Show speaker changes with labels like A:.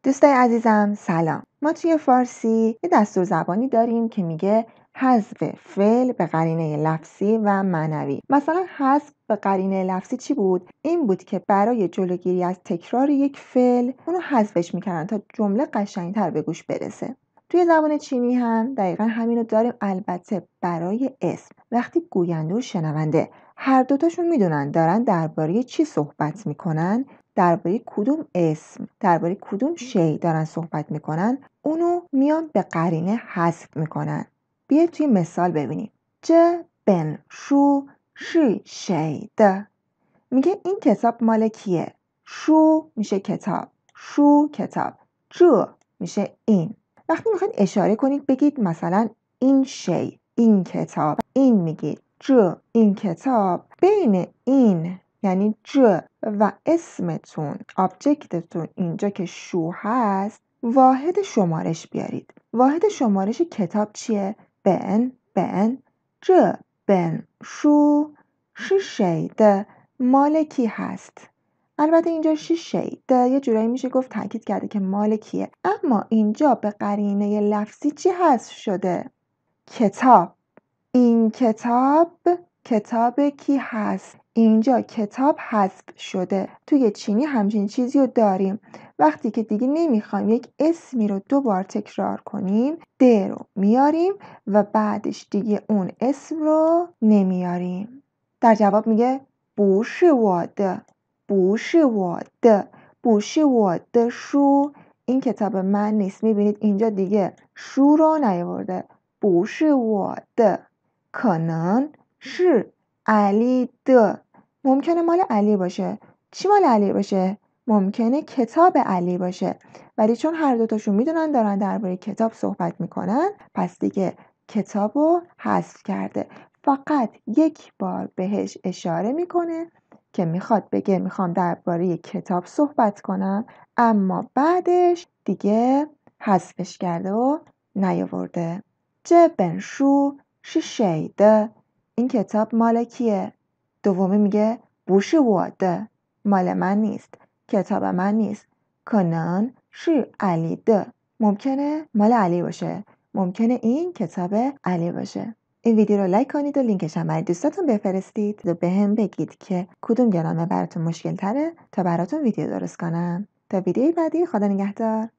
A: دوستای عزیزم سلام. ما توی فارسی یه دستور زبانی داریم که میگه حذف فعل به قرینه لفظی و معنوی. مثلا حذف به قرینه لفظی چی بود؟ این بود که برای جلوگیری از تکرار یک فعل اونو حذفش میکردن تا جمله قشنگتر به گوش برسه. توی زبان چینی هم دقیقا همینو داریم، البته برای اسم. وقتی گوینده و شنونده هر دوتاشون میدونن دارن درباره چی صحبت میکنن، درباره کدوم اسم، درباره کدوم شی دارن صحبت میکنن، اونو میان به قرینه حذف میکنن. بیاید توی مثال ببینیم. جه بن شو شی شی ده. میگه این کتاب مال کیه؟ شو میشه کتاب، شو کتاب. جو میشه این. وقتی میخواید اشاره کنید بگید مثلا این شی، این کتاب، این میگید جو این کتاب. بین این یعنی جو و اسمتون، آبجکتتون اینجا که شو هست، واحد شمارش بیارید. واحد شمارش کتاب چیه؟ بن جو بن شو شی شی ده. مال کی هست؟ البته اینجا شیده یه جورایی میشه گفت تاکید کرده که مال کیه، اما اینجا به قرینه لفظی چی حذف شده؟ کتاب. این کتاب کتاب کی هست؟ اینجا کتاب حذف شده. توی چینی همچین چیزی رو داریم. وقتی که دیگه نمیخوایم یک اسمی رو 2 بار تکرار کنیم، د رو میاریم و بعدش دیگه اون اسم رو نمیاریم. در جواب میگه 不是我的不是我的不是我的书. این کتاب من نیست. میبینید اینجا دیگه شو رو نیاورده. 不是我的可能是علی的. ممکنه مال علی باشه. چی مال علی باشه؟ ممکنه کتاب علی باشه. ولی چون هر دوتاشون میدونن دارن درباره کتاب صحبت میکنن، پس دیگه کتاب رو حذف کرده. فقط یک بار بهش اشاره میکنه که میخواد بگه میخوام درباره کتاب صحبت کنم، اما بعدش دیگه حذفش کرده و نیاورده. 这本书是谁的؟ این کتاب مال کیه؟ دومی میگه 不是我的 مال من نیست، کتاب من نیست. 可能是علی的ممکنه مال علی باشه، ممکنه این کتاب علی باشه. این ویدیو رو لایک کنید و لینکش هم برای دوستاتون بفرستید و به هم بگید که کدوم گرامر براتون مشکل تره تا براتون ویدیو درست کنم. تا ویدیوی بعدی، خدا نگهدار.